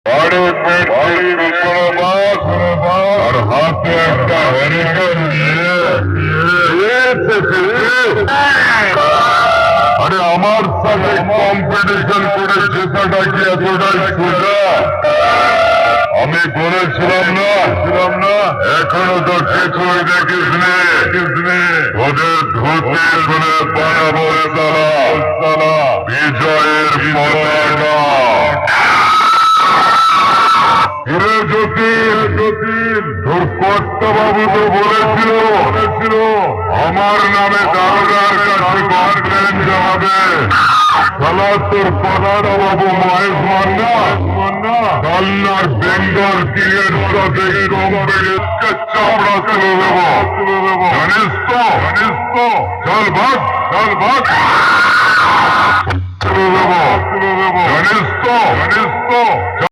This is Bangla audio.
বাড়ি আর হাতে একটা হ্যারিকেন আরে আমার সাথে কম্পিটিশন করে জেতাটা কি এতটাই সোজা? আমি বলেছিলাম না এখনো তো কিছুই দেখিসনি। ওদের ধরতে শুনে বানাবো সালা বিজয়ের পতাকা। হিরে যতীন তোর কর্তা বাবু তো বলেছিল আমার নামে দারোগার কাছে কমপ্লেন জানাবে। শালা তোর কথাটা বাবু মহেশ মান্না কালনার বেঙ্গল কিংয়ের সাথে কম্পিটিশনকে চামড়া তুলে দেবো। জানিস তো চল ভাগ তুলে দেবো। জানিস তো